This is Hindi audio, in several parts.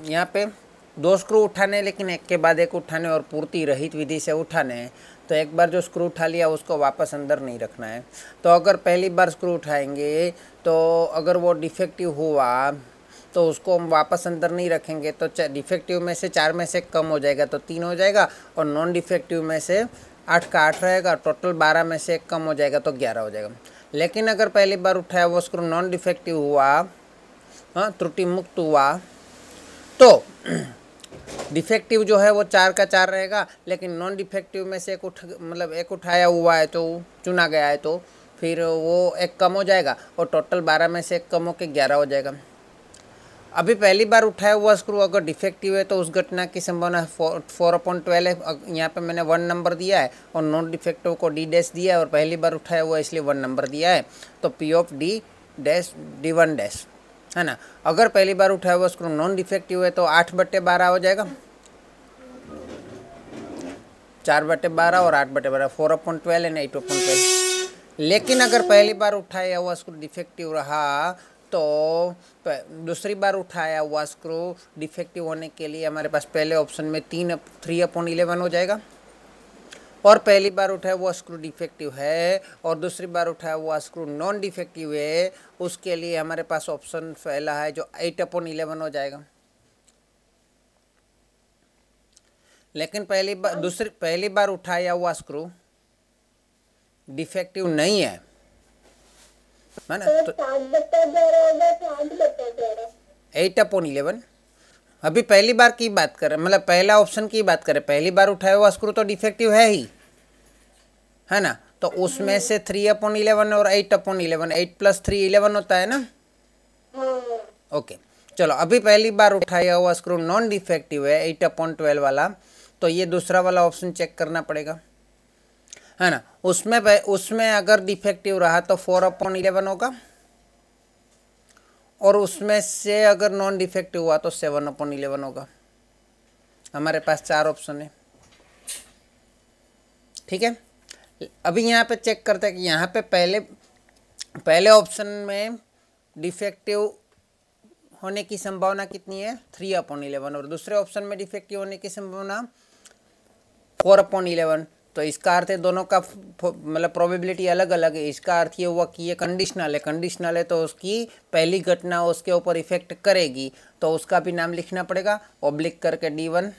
यहाँ पे 2 स्क्रू उठाने, लेकिन एक के बाद एक उठाने और पूर्ति रहित विधि से उठाने हैं। तो एक बार जो स्क्रू उठा लिया उसको वापस अंदर नहीं रखना है। तो अगर पहली बार स्क्रू उठाएंगे तो अगर वो डिफेक्टिव हुआ तो उसको हम वापस अंदर नहीं रखेंगे, तो डिफेक्टिव में से 4 में से कम हो जाएगा तो 3 हो जाएगा, और नॉन डिफेक्टिव में से 8 का 8 रहेगा, टोटल 12 में से 1 कम हो जाएगा तो 11 हो जाएगा। लेकिन अगर पहली बार उठाया वो स्क्रू नॉन डिफेक्टिव हुआ, हाँ, त्रुटि मुक्त हुआ, तो डिफेक्टिव जो है वो 4 का 4 रहेगा, लेकिन नॉन डिफेक्टिव में से एक उठाया हुआ है तो चुना गया है, तो फिर वो 1 कम हो जाएगा और टोटल 12 में से 1 कम होकर 11 हो जाएगा। अभी पहली बार उठाया हुआ स्क्रू अगर डिफेक्टिव है तो उस घटना की संभावना 4/12 है। यहाँ पे मैंने 1 नंबर दिया है और नॉन डिफेक्टिव को D डैश दिया है, और पहली बार उठाया हुआ इसलिए 1 नंबर दिया है, तो P of D dash D1 dash, है ना। अगर पहली बार उठाया हुआ स्क्रू नॉन डिफेक्टिव है तो 8/12 हो जाएगा, 4/12 और 8/12, 4/12 एंड 8/12। लेकिन अगर पहली बार उठाया हुआ स्क्रू डिफेक्टिव रहा तो दूसरी बार उठाया हुआ स्क्रू डिफेक्टिव होने के लिए हमारे पास पहले ऑप्शन में 3/11 हो जाएगा, और पहली बार उठाया हुआ स्क्रू डिफेक्टिव है और दूसरी बार उठाया हुआ स्क्रू नॉन डिफेक्टिव है, उसके लिए हमारे पास ऑप्शन पहला है जो 8/11 हो जाएगा। लेकिन पहली बार उठाया हुआ स्क्रू डिफेक्टिव नहीं है ना, तो 8/11। अभी पहली बार की बात करें, मतलब पहला ऑप्शन की बात करें, पहली बार उठाया हुआ स्क्रू तो डिफेक्टिव है ही, है ना, तो उसमें से 3/11 और 8/11, 8 + 3 11 होता है ना। ओके, चलो अभी पहली बार उठाया हुआ स्क्रू नॉन डिफेक्टिव है 8/12 वाला, तो ये दूसरा वाला ऑप्शन चेक करना पड़ेगा, है ना। उसमें अगर डिफेक्टिव रहा तो 4/11 होगा, और उसमें से अगर नॉन डिफेक्टिव हुआ तो 7/11 होगा। हमारे पास 4 ऑप्शन है, ठीक है। अभी यहाँ पे चेक करते हैं कि यहाँ पे पहले ऑप्शन में डिफेक्टिव होने की संभावना कितनी है, 3/11, और दूसरे ऑप्शन में डिफेक्टिव होने की संभावना 4/11। तो इसका अर्थ है दोनों का मतलब प्रोबेबिलिटी अलग अलग है। इसका अर्थ ये हुआ कि ये कंडीशनल है तो उसकी पहली घटना उसके ऊपर इफेक्ट करेगी, तो उसका भी नाम लिखना पड़ेगा, ऑब्लिक करके D1,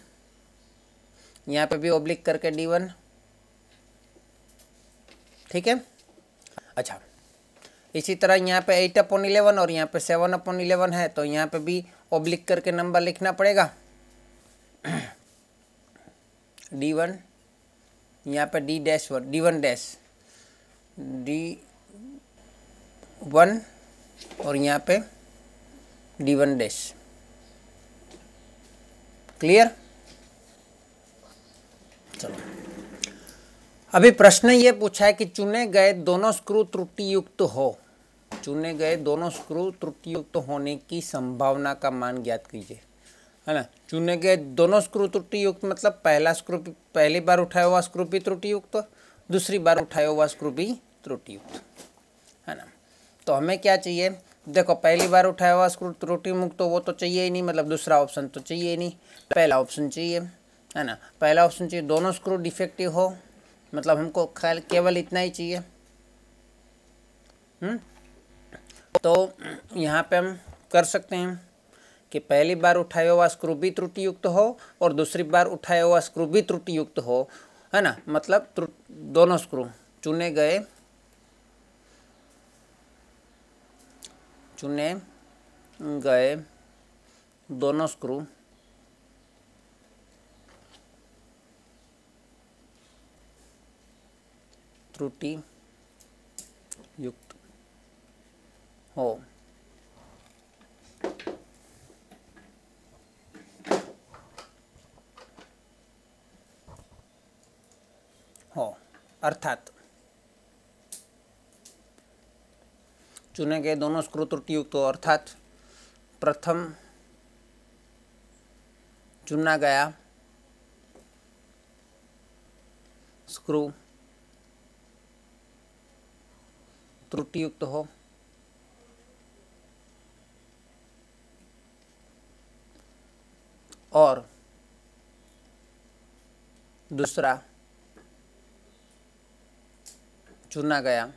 यहाँ पे भी ऑब्लिक करके D1, ठीक है। अच्छा, इसी तरह यहाँ पे 8/11 और यहाँ पे 7/11 है, तो यहाँ पे भी ऑब्लिक करके नंबर लिखना पड़ेगा, D1, यहाँ पे D1 डैश D1 और यहाँ पे D1 डैश। क्लियर? चलो, अभी प्रश्न ये पूछा है कि चुने गए दोनों स्क्रू त्रुटि युक्त होने की संभावना का मान ज्ञात कीजिए, है ना। चुने गए दोनों स्क्रू त्रुटि युक्त मतलब पहला स्क्रू पहली बार उठाया हुआ स्क्रू भी त्रुटि युक्त, दूसरी बार उठाया हुआ स्क्रू भी त्रुटि युक्त, है ना। तो हमें क्या चाहिए, देखो पहली बार उठाया हुआ स्क्रू त्रुटि मुक्त तो वो तो चाहिए ही नहीं, मतलब दूसरा ऑप्शन तो चाहिए ही नहीं, पहला ऑप्शन चाहिए, है ना। पहला ऑप्शन चाहिए दोनों स्क्रू डिफेक्टिव हो, मतलब हमको केवल इतना ही चाहिए। तो यहाँ पे हम कर सकते हैं कि पहली बार उठाया हुआ स्क्रू भी त्रुटि युक्त हो और दूसरी बार उठाया हुआ स्क्रू भी त्रुटि युक्त हो, है ना। मतलब दोनों स्क्रू चुने गए दोनों स्क्रू त्रुटि युक्त हो। अर्थात चुने गए दोनों स्क्रू त्रुटि युक्त हो, अर्थात प्रथम चुना गया स्क्रू त्रुटि युक्त हो, और दूसरा चुना गया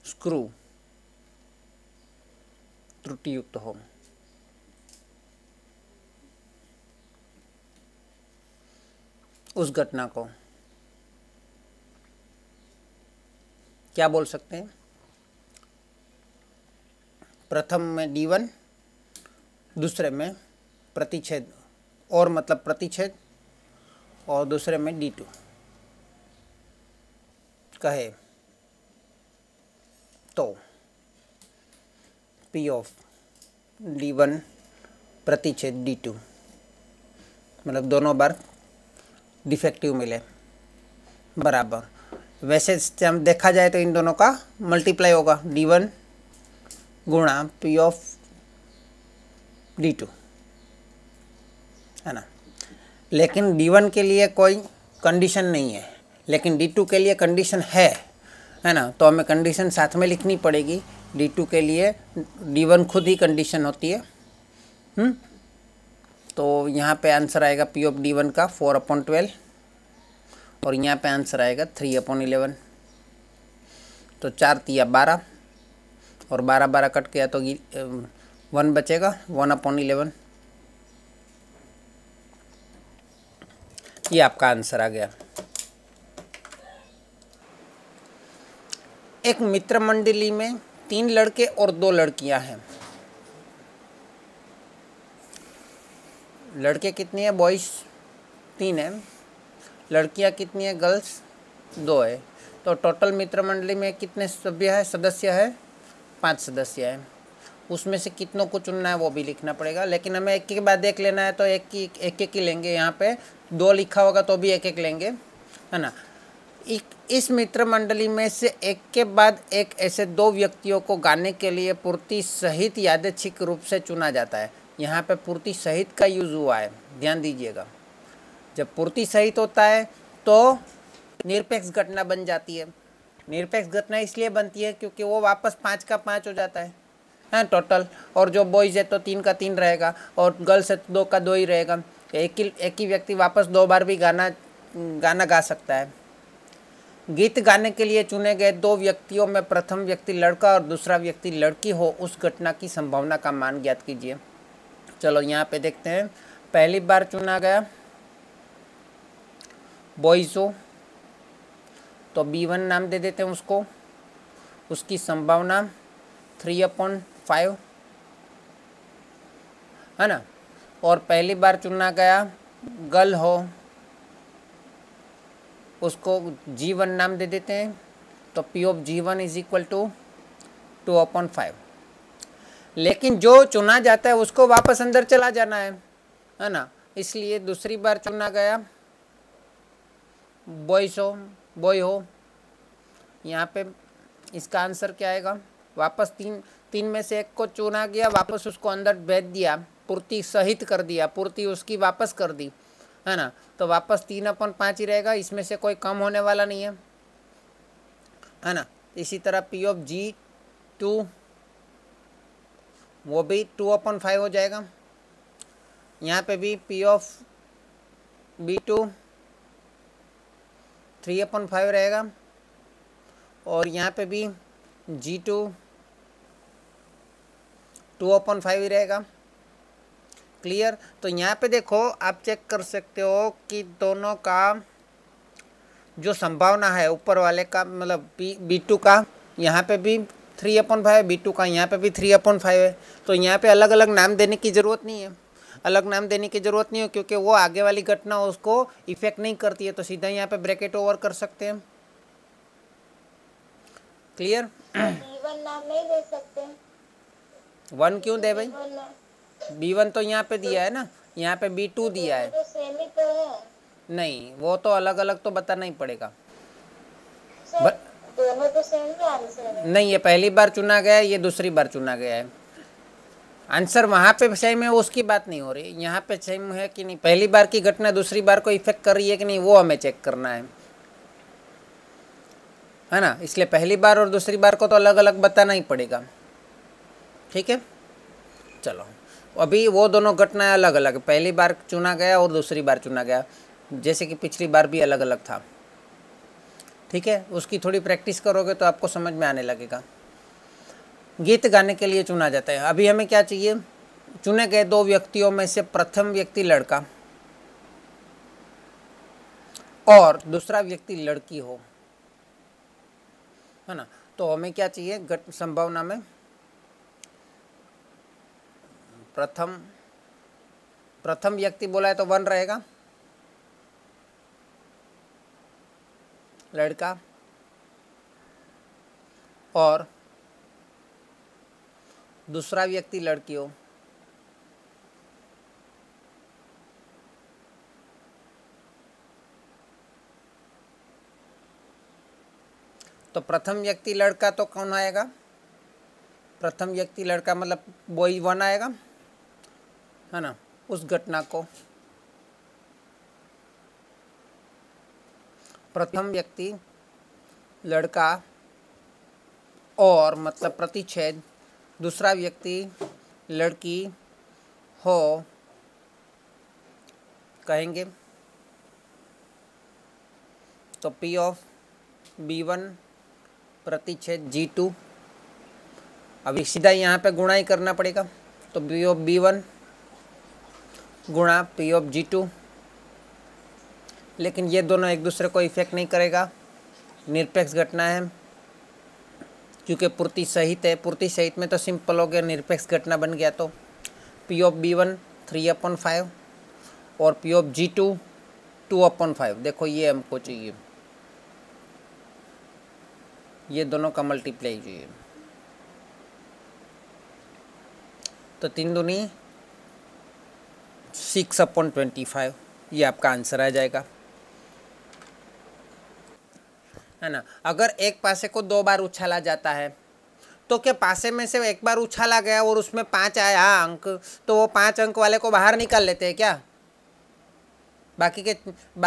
स्क्रू त्रुटियुक्त हो। उस घटना को क्या बोल सकते हैं? प्रथम में D1, दूसरे में प्रतिच्छेद और मतलब प्रतिच्छेद, और दूसरे में D2 कहे तो P ऑफ D1 प्रतिच्छेद D2 मतलब दोनों बार डिफेक्टिव मिले बराबर। वैसे हम देखा जाए तो इन दोनों का मल्टीप्लाई होगा D1 गुणा P ऑफ D2, है ना। लेकिन D1 के लिए कोई कंडीशन नहीं है, लेकिन D2 के लिए कंडीशन है ना। तो हमें कंडीशन साथ में लिखनी पड़ेगी। D2 के लिए D1 खुद ही कंडीशन होती है। तो यहाँ पे आंसर आएगा P ऑफ D1 का 4/12 और यहाँ पे आंसर आएगा 3/11। तो 4 तिया 12 और 12 कट गया तो 1 बचेगा, 1/11। ये आपका आंसर आ गया। एक मित्र मंडली में 3 लड़के और 2 लड़कियां हैं। लड़के कितनी है? बॉयज 3 है। लड़कियां कितनी है? गर्ल्स 2 है। तो टोटल मित्र मंडली में कितने सदस्य है? 5 सदस्य हैं। उसमें से कितनों को चुनना है वो भी लिखना पड़ेगा, लेकिन हमें एक के बाद देख लेना है तो एक ही लेंगे। यहाँ पे 2 लिखा होगा तो भी एक लेंगे, है ना। इस मित्र मंडली में से एक के बाद एक ऐसे 2 व्यक्तियों को गाने के लिए पूर्ति सहित यादृच्छिक रूप से चुना जाता है। यहाँ पे पूर्ति सहित का यूज हुआ है, ध्यान दीजिएगा। जब पूर्ति सहित होता है तो निरपेक्ष घटना बन जाती है। निरपेक्ष घटना इसलिए बनती है क्योंकि वो वापस 5 का 5 हो जाता है टोटल। और जो बॉयज़ है तो 3 का 3 रहेगा और गर्ल्स है तो 2 का 2 ही रहेगा। एक ही व्यक्ति वापस 2 बार भी गाना गा सकता है। गीत गाने के लिए चुने गए 2 व्यक्तियों में प्रथम व्यक्ति लड़का और दूसरा व्यक्ति लड़की हो, उस घटना की संभावना का मान ज्ञात कीजिए। चलो यहाँ पे देखते हैं। पहली बार चुना गया बॉयज हो तो B1 नाम दे देते हैं उसको। उसकी संभावना 3/5 है ना। और पहली बार चुना गया गर्ल हो, उसको G1 नाम दे देते हैं। तो P of G1 is equal to 2/5। लेकिन जो चुना जाता है उसको वापस अंदर चला जाना है ना। इसलिए दूसरी बार चुना गया बॉय हो। यहाँ पे इसका आंसर क्या आएगा? वापस 3 में से एक को चुना गया, वापस उसको अंदर भेज दिया, पूर्ति सहित कर दिया, पूर्ति उसकी वापस कर दी, है ना। तो वापस 3/5 ही रहेगा, इसमें से कोई कम होने वाला नहीं है ना। इसी तरह P ऑफ G2 वो भी 2/5 हो जाएगा। यहाँ पे भी P ऑफ B2 3/5 रहेगा और यहाँ पे भी G2 2/5 ही रहेगा। क्लियर? तो यहाँ पे देखो आप चेक कर सकते हो कि दोनों का जो संभावना है ऊपर वाले का मतलब B2 का यहाँ पे भी 3/5, B2 का यहाँ पे भी 3/5 है। तो यहाँ पे अलग अलग नाम देने की ज़रूरत नहीं है, क्योंकि वो आगे वाली घटना उसको इफेक्ट नहीं करती है। तो सीधा यहाँ पे ब्रैकेट ओवर कर सकते हैं। क्लियर? B1 नाम नहीं दे सकते? 1 क्यों दे भाई? B1 तो यहाँ पे दिया है ना, यहाँ पे B2 दिया है। तो सेम ही तो है। नहीं, वो तो अलग अलग तो बताना ही पड़ेगा। दोनों तो सेम ही आंसर है। नहीं, ये पहली बार चुना गया है, ये दूसरी बार चुना गया है। आंसर वहाँ पे सेम है, उसकी बात नहीं हो रही। यहाँ पे सेम है कि नहीं, पहली बार की घटना दूसरी बार को इफेक्ट कर रही है कि नहीं, वो हमें चेक करना है ना। इसलिए पहली बार और दूसरी बार को तो अलग अलग बताना ही पड़ेगा। ठीक है, चलो, अभी वो दोनों घटनाएं अलग अलग, पहली बार चुना गया और दूसरी बार चुना गया, जैसे कि पिछली बार भी अलग अलग था। ठीक है, उसकी थोड़ी प्रैक्टिस करोगे तो आपको समझ में आने लगेगा। गीत गाने के लिए चुना जाता है। अभी हमें क्या चाहिए? चुने गए दो व्यक्तियों में से प्रथम व्यक्ति लड़का और दूसरा व्यक्ति लड़की हो, है ना। तो हमें क्या चाहिए? संभावना में प्रथम व्यक्ति बोला है तो वन रहेगा, लड़का, और दूसरा व्यक्ति लड़की हो। तो प्रथम व्यक्ति लड़का तो कौन आएगा? प्रथम व्यक्ति लड़का मतलब बॉय वन आएगा, है ना। उस घटना को प्रथम व्यक्ति लड़का और मतलब प्रतिच्छेद दूसरा व्यक्ति लड़की हो कहेंगे। तो P ऑफ B1 प्रतिच्छेद G2, अभी सीधा यहाँ पे गुणा ही करना पड़ेगा। तो P ऑफ B1 गुणा P ऑफ G2, लेकिन ये दोनों एक दूसरे को इफेक्ट नहीं करेगा, निरपेक्ष घटना है क्योंकि पूर्ति सहित है। पूर्ति सहित में तो सिंपल हो गया, निरपेक्ष घटना बन गया। तो P ऑफ B1 3/5 और P ऑफ G2 2/5। देखो ये हमको चाहिए, ये दोनों का मल्टीप्लाई चाहिए। तो 3 दूनी 6/25, ये आपका आंसर आ जाएगा, है ना। अगर एक पासे को 2 बार उछाला जाता है तो क्या पासे में से एक बार उछाला गया और उसमें 5 आया अंक, तो वो 5 अंक वाले को बाहर निकाल लेते हैं क्या? बाकी के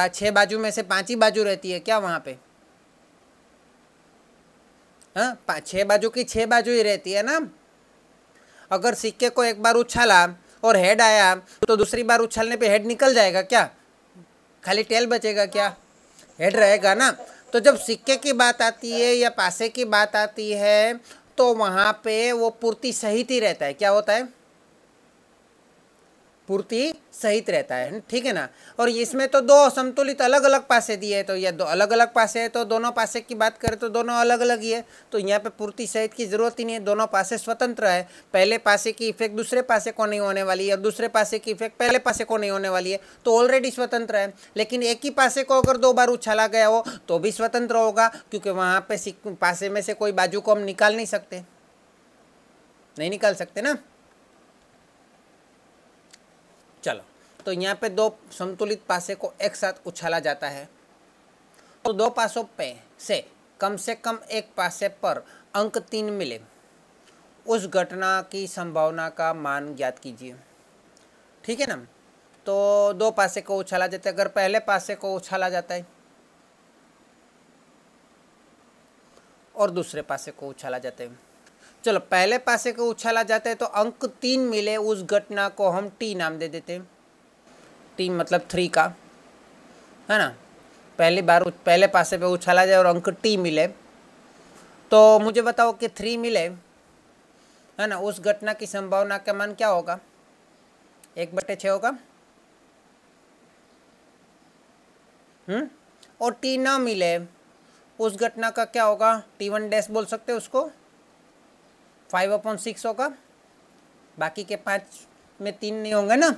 6 बाजू में से 5 ही बाजू रहती है क्या वहाँ पे? हाँ, 6 बाजू की 6 बाजू ही रहती है ना। अगर सिक्के को एक बार उछाला और हेड आया तो दूसरी बार उछालने पे हेड निकल जाएगा क्या? खाली टेल बचेगा क्या? हेड रहेगा ना। तो जब सिक्के की बात आती है या पासे की बात आती है तो वहाँ पे वो पूर्ति सहित ही रहता है। क्या होता है? पूर्ति सहित रहता है, ठीक है ना। और इसमें तो 2 असंतुलित अलग अलग पासे दिए हैं, तो ये 2 अलग अलग पासे है, तो दोनों पासे की बात करें तो दोनों अलग अलग ही है। तो यहाँ पे पूर्ति सहित की जरूरत ही नहीं है, दोनों पासे स्वतंत्र है। पहले पासे की इफेक्ट दूसरे पासे को नहीं होने वाली है और दूसरे पासे की इफेक्ट पहले पासे को नहीं होने वाली है, तो ऑलरेडी स्वतंत्र है। लेकिन एक ही पासे को अगर 2 बार उछाला गया हो तो भी स्वतंत्र होगा, क्योंकि वहाँ पे पासे में से कोई बाजू को हम निकाल नहीं सकते, नहीं निकाल सकते ना। चलो, तो यहाँ पे 2 संतुलित पासे को एक साथ उछाला जाता है, तो 2 पासों पे से कम एक पासे पर अंक 3 मिले, उस घटना की संभावना का मान ज्ञात कीजिए। ठीक है ना। तो 2 पासे को उछाला जाता है। अगर पहले पासे को उछाला जाता है और दूसरे पासे को उछाला जाता है, चलो पहले पासे को उछाला जाता है तो अंक 3 मिले, उस घटना को हम T नाम दे देते हैं। T मतलब 3 का, है ना। पहली बार पहले पासे पे उछाला जाए और अंक T मिले, तो मुझे बताओ कि 3 मिले, है ना, उस घटना की संभावना का मान क्या होगा? 1/6 होगा। और T ना मिले, उस घटना का क्या होगा? T1 डैश बोल सकते हो उसको, 5/6 होगा। बाकी के 5 में 3 नहीं होंगे ना।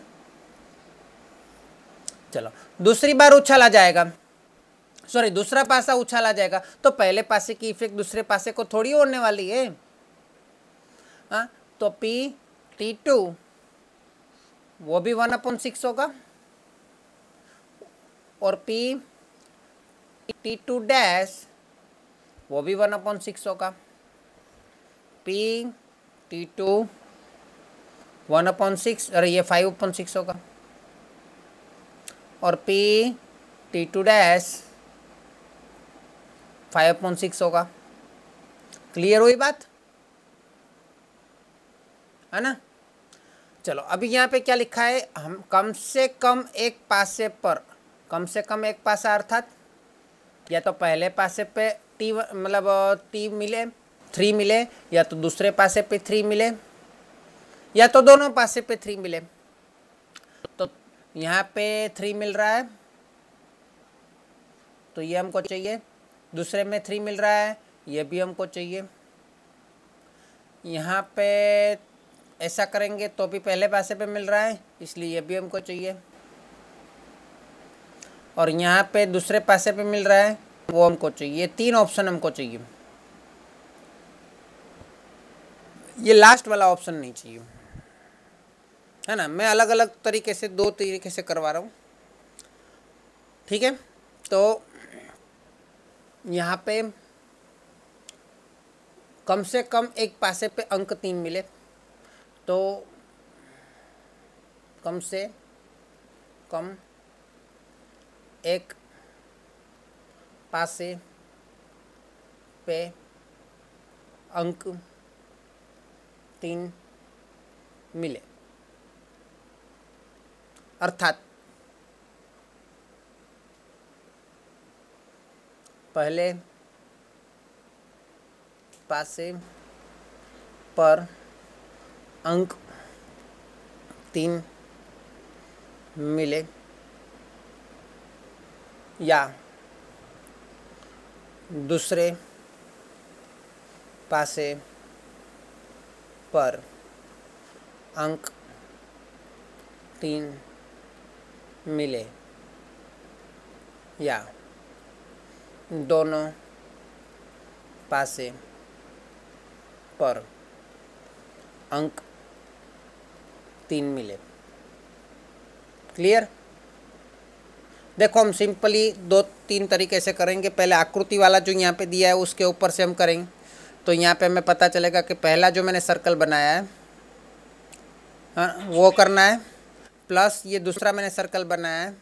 चलो, दूसरी बार उछाला जाएगा, सॉरी दूसरा पासा उछाला जाएगा, तो पहले पासे की इफेक्ट दूसरे पासे को थोड़ी होने वाली है। हाँ, तो T2 वो भी 1/6 होगा और T2 डैश वो भी 1/6 होगा। T2 1/6, अरे ये 5/6 होगा और T2 डैश 5/6 होगा। क्लियर हुई बात, है ना। चलो अभी यहाँ पे क्या लिखा है, हम कम से कम एक पासे पर, कम से कम एक पासा अर्थात या तो पहले पासे पे टी मतलब टी मिले 3 मिले, या तो दूसरे पासे पे 3 मिले, या तो दोनों पासे पे 3 मिले। तो यहाँ पे 3 मिल रहा है तो ये हमको चाहिए, दूसरे में 3 मिल रहा है ये भी हमको चाहिए। यहाँ पे ऐसा करेंगे तो भी पहले पासे पे मिल रहा है इसलिए ये भी हमको चाहिए, और यहाँ पे दूसरे पासे पे मिल रहा है वो हमको चाहिए। ये 3 ऑप्शन हमको चाहिए, ये लास्ट वाला ऑप्शन नहीं चाहिए, है ना। मैं अलग अलग तरीके से 2 तरीके से करवा रहा हूँ, ठीक है। तो यहाँ पे कम से कम एक पासे पे अंक 3 मिले, तो कम से कम एक पासे पे अंक 3 मिले, अर्थात पहले पासे पर अंक 3 मिले या दूसरे पासे पर अंक 3 मिले, या दोनों पासे पर अंक 3 मिले। क्लियर? देखो हम सिंपली 2-3 तरीके से करेंगे। पहले आकृति वाला जो यहाँ पे दिया है उसके ऊपर से हम करेंगे, तो यहाँ पे हमें पता चलेगा कि पहला जो मैंने सर्कल बनाया है, हाँ, वो करना है, प्लस ये दूसरा मैंने सर्कल बनाया है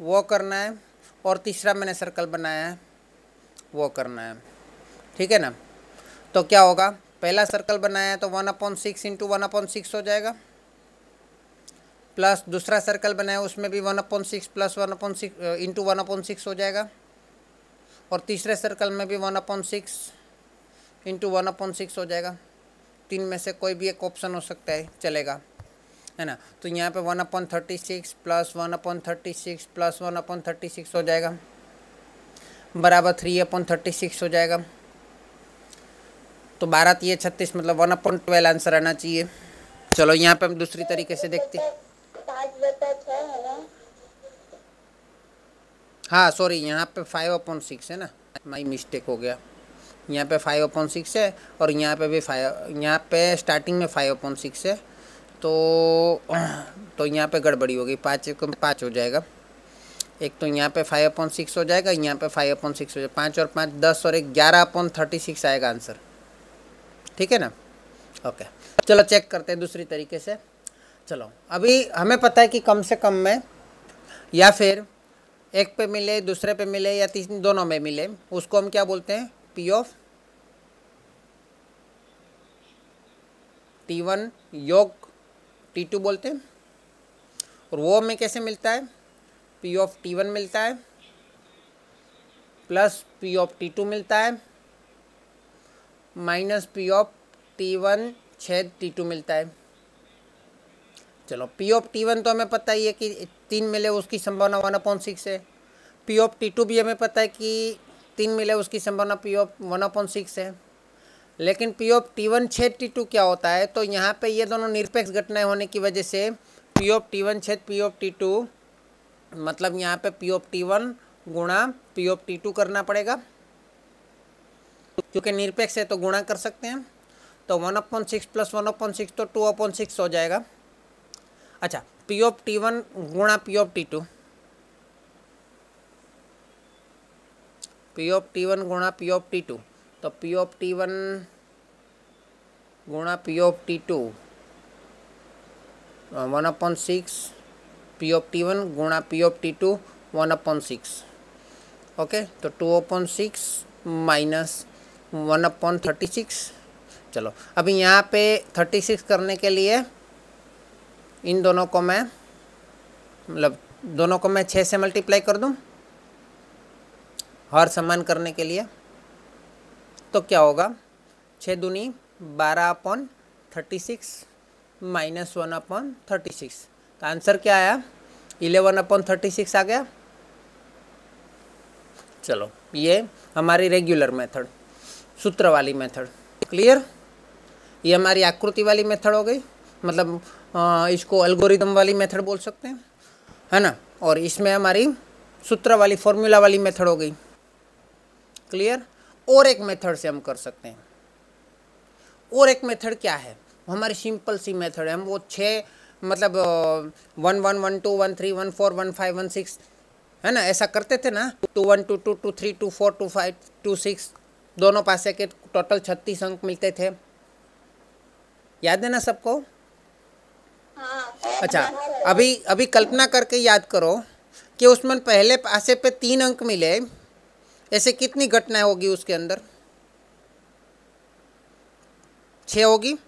वो करना है, और तीसरा मैंने सर्कल बनाया है वो करना है, ठीक है ना। तो क्या होगा, पहला सर्कल बनाया है तो 1/6 इंटू 1/6 हो जाएगा, प्लस दूसरा सर्कल बनाया उसमें भी 1/6 प्लस 1/6 इंटू 1/6 हो जाएगा, और तीसरे सर्कल में भी 1/6 इंटू 1/6 हो जाएगा। 3 में से कोई भी एक ऑप्शन हो सकता है, चलेगा, है ना। तो यहाँ पे 1/36 प्लस 1/36 प्लस 1/36 हो जाएगा बराबर 3/36 हो जाएगा। तो 12×3=36 मतलब 1/12 आंसर आना चाहिए। चलो यहाँ पे हम दूसरी तरीके से देखते हैं। 5/6 है ना? हाँ सॉरी, यहाँ पे 5/6 है ना, माई मिस्टेक हो गया। यहाँ पे 5/6 है और यहाँ पे भी 5, यहाँ पे स्टार्टिंग में 5/6 है, तो यहाँ पे गड़बड़ी होगी, 5 हो जाएगा। एक तो यहाँ पे 5/6 हो जाएगा, यहाँ पे 5/6 हो जाएगा, 5 और 5 10 और 1 11/36 आएगा आंसर, ठीक है ना। ओके, चलो चेक करते हैं दूसरी तरीके से। चलो अभी हमें पता है कि कम से कम में, या फिर एक पे मिले दूसरे पे मिले या तीन दोनों में मिले, उसको हम क्या बोलते हैं, P ऑफ T1 योग T2 बोलते हैं। और वो हमें कैसे मिलता है, P ऑफ T1 मिलता है प्लस P ऑफ T2 मिलता है माइनस P ऑफ T1 छेद T2 मिलता है। चलो P ऑफ T1 तो हमें पता ही है कि 3 मिले उसकी संभावना 1/6 है। P ऑफ T2 भी हमें पता है कि 3 मिले उसकी संभावना P ऑफ 1/6 है। लेकिन P ऑफ T1 छेद T2 क्या होता है, तो यहाँ पे ये दोनों निरपेक्ष घटनाएं होने की वजह से P ऑफ T1 छेद P ऑफ T2, मतलब यहाँ पे P ऑफ T1 गुणा P ऑफ T2 करना पड़ेगा, क्योंकि निरपेक्ष है तो गुणा कर सकते हैं। तो 1/6 प्लस 1/6 तो 2/6 हो जाएगा। अच्छा, P ऑफ T1 गुणा P of T2, P of T1 गुणा P ऑफ T2, तो P ऑफ T1 गुणा P of T2 1/6, P of T1 गुणा P ऑफ T2 1/6, ओके। तो 2/6 माइनस 1/36। चलो अभी यहाँ पे 36 करने के लिए इन दोनों को मैं मतलब दोनों को मैं 6 से मल्टीप्लाई कर दूं हर समान करने के लिए, तो क्या होगा 6 दूनी 12/36 -1/36। तो आंसर क्या आया 11/36 आ गया। चलो ये हमारी रेगुलर मेथड, सूत्र वाली मेथड क्लियर। ये हमारी आकृति वाली मेथड हो गई, मतलब इसको एल्गोरिदम वाली मेथड बोल सकते हैं, है ना। और इसमें हमारी सूत्र वाली फॉर्मूला वाली मेथड हो गई क्लियर। और एक मेथड से हम कर सकते हैं, और एक मेथड क्या है, हमारी सिंपल सी मेथड है। हम वो 6 मतलब 1 1 1 2 1 3 1 4 1 5 1 6 है ना, ऐसा करते थे ना, 2 1 2 2 2 3 2 4 2 5 2 6, दोनों पासे के टोटल 36 अंक मिलते थे, याद है ना सबको। हाँ। अच्छा अभी अभी कल्पना करके याद करो कि उसमें पहले पासे पे 3 अंक मिले, ऐसे कितनी घटनाएं होगी उसके अंदर, 6 होगी,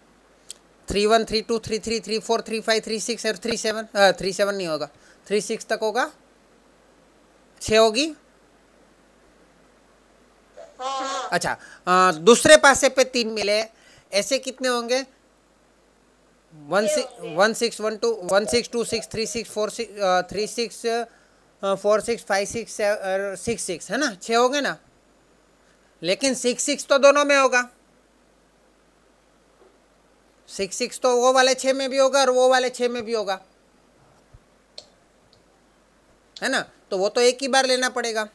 3 1 3 2 3 3 3 4 3 5 3 6 और 3 7 3 7 नहीं होगा, 3 6 तक होगा, 6 होगी। हाँ। अच्छा दूसरे पासे पे 3 मिले, ऐसे कितने होंगे 1 6 1 6 1 2 1 6 2 6 3 6 4 6 3 6 4 6 5 6 6 6 है ना, 6 हो गए ना। लेकिन 6 6 तो दोनों में होगा, 6 6 तो वो वाले 6 में भी होगा और वो वाले 6 में भी होगा, है ना। तो वो तो एक ही बार लेना पड़ेगा,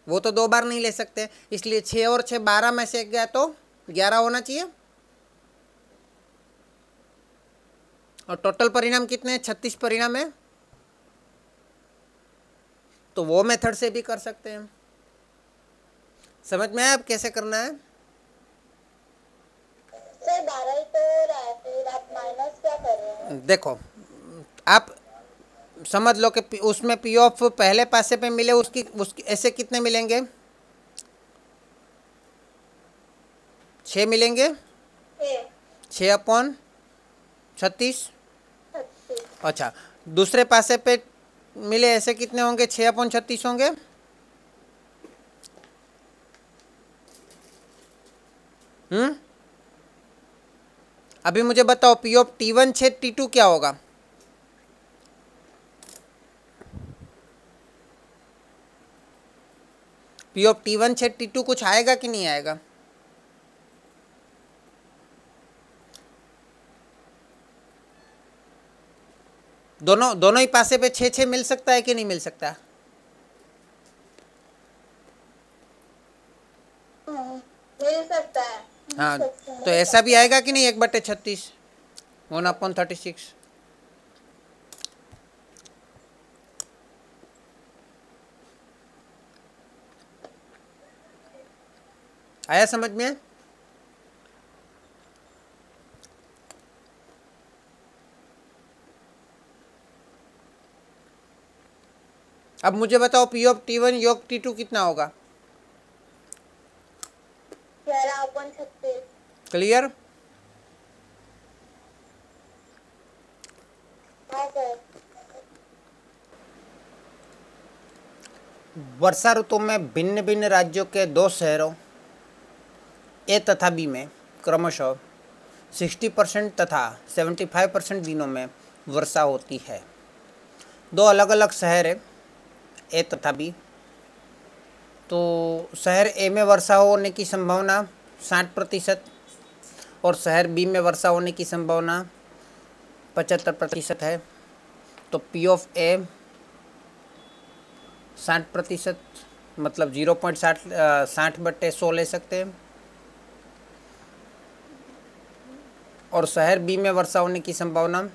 वो तो 2 बार नहीं ले सकते, इसलिए 6 और 6 12 में से गया तो 11 होना चाहिए। और टोटल परिणाम कितने हैं 36 परिणाम है, तो वो मेथड से भी कर सकते हैं। समझ में आया अब कैसे करना है। सर 12 ही तो हो रहा है, फिर आप माइनस क्या कर रहे हैं? देखो आप समझ लो कि उसमें पी ऑफ पहले पासे पे मिले, उसकी ऐसे कितने मिलेंगे 6 मिलेंगे, 6/36। 36। अच्छा दूसरे पासे पे मिले ऐसे कितने होंगे 6/36 होंगे। अभी मुझे बताओ पी ऑफ T1 छेद T2 क्या होगा। पी ऑफ T1 छेद T2 कुछ आएगा कि नहीं आएगा। दोनों ही पासे पे 6 6 मिल सकता है कि नहीं मिल सकता। मिल सकता है। हाँ तो ऐसा भी आएगा कि नहीं 1/36 1/36। आया समझ में। अब मुझे बताओ पी ऑफ T1 योग T2 कितना होगा। 11/36। क्लियर। हाँ सर। वर्षा ऋतु में भिन्न भिन्न राज्यों के 2 शहरों ए तथा बी में क्रमशः 60% तथा 75% दिनों में वर्षा होती है। 2 अलग अलग शहर है ए तथा बी। तो शहर ए में वर्षा होने की संभावना 60% और शहर बी में वर्षा होने की संभावना 75% है। तो पी ऑफ ए 60% मतलब 0.60 ले सकते हैं, और शहर बी में वर्षा होने की संभावना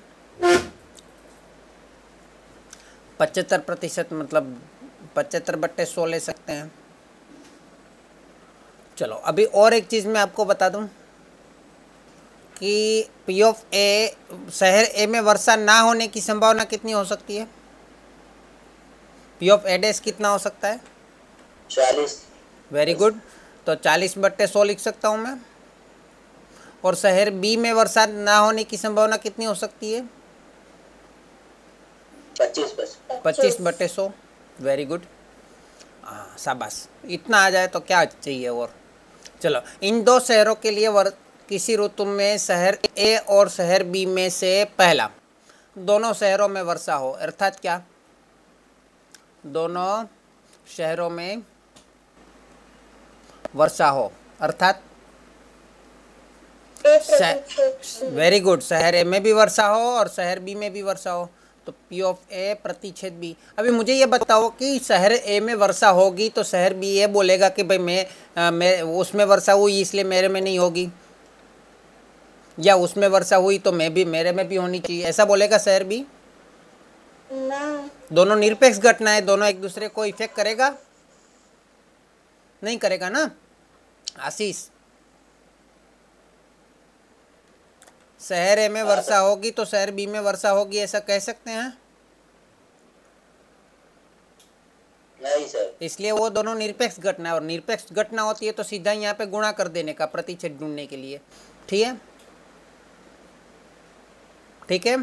75% मतलब 75/100 ले सकते हैं। चलो अभी और एक चीज़ मैं आपको बता दूं कि पी ऑफ ए शहर ए में वर्षा ना होने की संभावना कितनी हो सकती है। पी ऑफ ए डैश कितना हो सकता है 40। Very good. तो 40/100 लिख सकता हूँ मैं। और शहर बी में वर्षा ना होने की संभावना कितनी हो सकती है? 25%। 25/100। वेरी गुड, हाँ शाबाश, इतना आ जाए तो क्या चाहिए और। चलो, इन दो शहरों के लिए किसी ऋतु में शहर ए और शहर बी में से पहला दोनों शहरों में वर्षा हो, अर्थात क्या, दोनों शहरों में वर्षा हो, अर्थात वेरी गुड, शहर ए में भी वर्षा हो और शहर बी में भी वर्षा हो, तो P ऑफ ए प्रतिच्छेद बी। अभी मुझे ये बताओ कि शहर ए में वर्षा होगी तो शहर बी ये बोलेगा कि भाई मैं उसमें वर्षा हुई इसलिए मेरे में नहीं होगी, या उसमें वर्षा हुई तो मेरे में भी होनी चाहिए, ऐसा बोलेगा शहर बी? ना। दोनों निरपेक्ष घटना है, दोनों एक दूसरे को इफेक्ट करेगा? नहीं करेगा ना आशीष? शहर ए में वर्षा होगी तो शहर बी में वर्षा होगी, ऐसा कह सकते हैं? नहीं सर। इसलिए वो दोनों निरपेक्ष घटना है, और निरपेक्ष घटना होती है तो सीधा यहाँ पे गुणा कर देने का प्रतिच्छेद ढूंढने के लिए। ठीक है, ठीक है,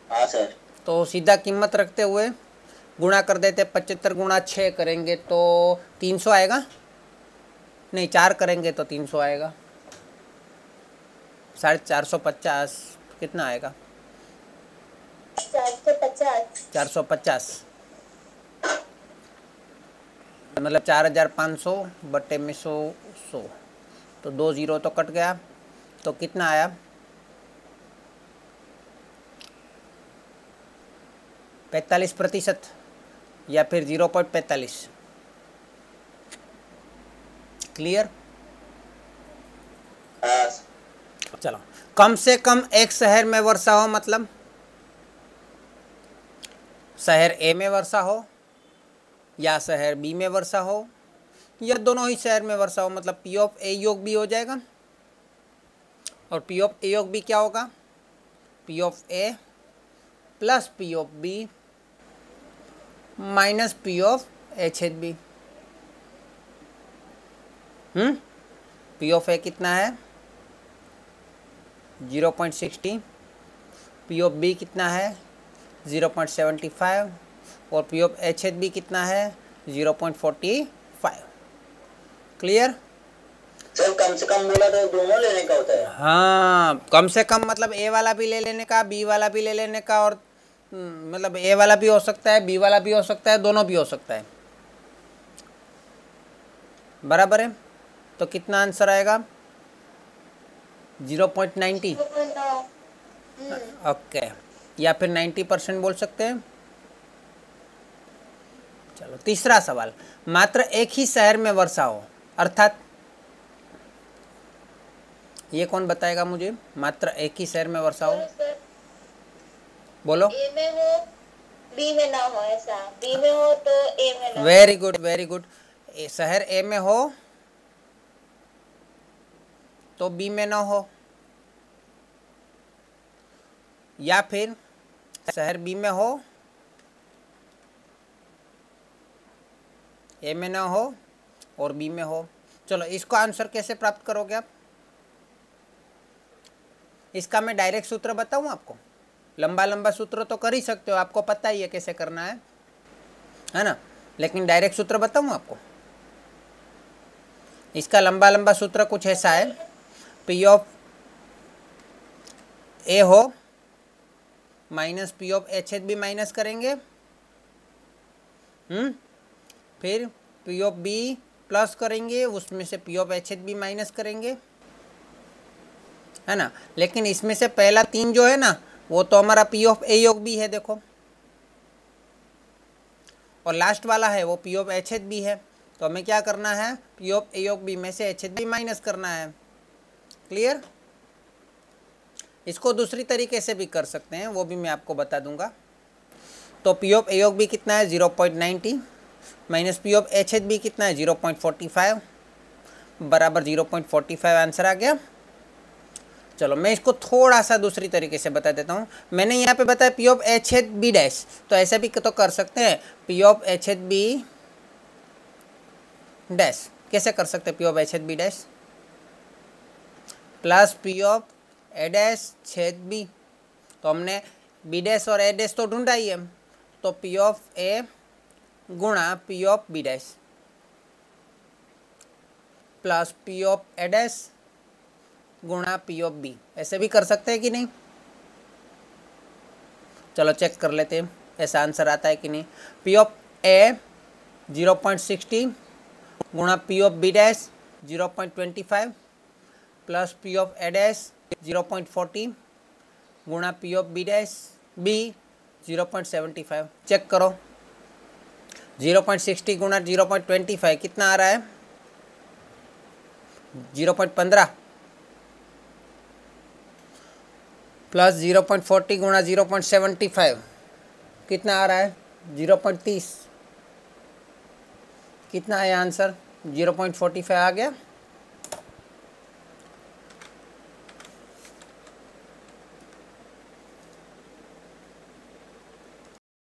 हाँ सर। तो सीधा कीमत रखते हुए गुणा कर देते, 75 गुणा 6 करेंगे तो 300 आएगा, नहीं 4 करेंगे तो 300 आएगा, 450 कितना आएगा? 450। 450 मतलब 4500 बटे में 100, तो 2 जीरो तो कट गया, तो कितना आया? 45% या फिर 0.45। क्लियर? हाँ। चलो, कम से कम एक शहर में वर्षा हो, मतलब शहर ए में वर्षा हो या शहर बी में वर्षा हो या दोनों ही शहर में वर्षा हो, मतलब P ऑफ ए योग बी हो जाएगा, और P ऑफ ए योग बी क्या होगा? P of A plus P of B minus P of A छेद बी। P ऑफ ए कितना है? 0.60, P ऑफ बी कितना है? 0.75, और P of H H B कितना है? 0.45। क्लियर? सर कम से कम बोला तो दोनों लेने का होता है। हाँ, कम से कम मतलब ए वाला भी ले लेने का, बी वाला भी ले लेने का, और मतलब ए वाला भी हो सकता है, बी वाला भी हो सकता है, दोनों भी हो सकता है। बराबर है, तो कितना आंसर आएगा? 0.90। ओके, या फिर 90% बोल सकते हैं। चलो, तीसरा सवाल, मात्र एक ही शहर में वर्षा हो, अर्थात ये कौन बताएगा मुझे? मात्र एक ही शहर में वर्षा हो, बोलो। ए में हो बी में ना हो, ऐसा बी में हो तो ए में ना। Very good, very good. शहर ए में हो तो बी में ना हो, या फिर शहर बी में हो ए में ना हो और बी में हो। चलो, इसको आंसर कैसे प्राप्त करोगे आप? इसका मैं डायरेक्ट सूत्र बताऊं आपको? लंबा लंबा सूत्र तो कर ही सकते हो, आपको पता ही है कैसे करना है ना, लेकिन डायरेक्ट सूत्र बताऊं आपको? इसका लंबा लंबा सूत्र कुछ ऐसा है, P ऑफ ए हो minus P of H H B minus करेंगे, फिर P ऑफ बी प्लस करेंगे, उसमें से P of H H B minus करेंगे, है ना। लेकिन इसमें से पहला 3 जो है ना, वो तो हमारा P ऑफ ए योग बी है, देखो, और लास्ट वाला है वो P of H H B है, तो हमें क्या करना है? P ऑफ ए योग बी में से एच एच बी माइनस करना है। क्लियर? इसको दूसरी तरीके से भी कर सकते हैं, वो भी मैं आपको बता दूंगा। तो P ऑफ ए योग बी कितना है? 0.90 minus P of H H B कितना है? 0.45 बराबर 0.45 आंसर आ गया। चलो, मैं इसको थोड़ा सा दूसरी तरीके से बता देता हूँ। मैंने यहाँ पे बताया P of H H B dash, तो ऐसे भी तो कर सकते हैं, P of H H B dash. कैसे कर सकते हैं P of H H B dash? Plus P of A dash छेद बी। तो हमने बी डैश और ए डैश तो ढूंढा ही है, तो पी ऑफ ए गुणा P of B dash plus P of A dash गुणा पी ऑफ बी। ऐसे भी कर सकते हैं कि नहीं? चलो चेक कर लेते हैं ऐसा आंसर आता है कि नहीं। पी ऑफ ए 0.60 गुणा P of B dash 0.25 plus P of A dash 0.40 गुणा P of B dash B 0.75। Check करो 0.60 गुणा 0.25 कितना आ रहा है? 0.15 प्लस 0.40 गुणा 0.75 कितना आ रहा है? 0.30। कितना है आंसर? 0.45 आ गया।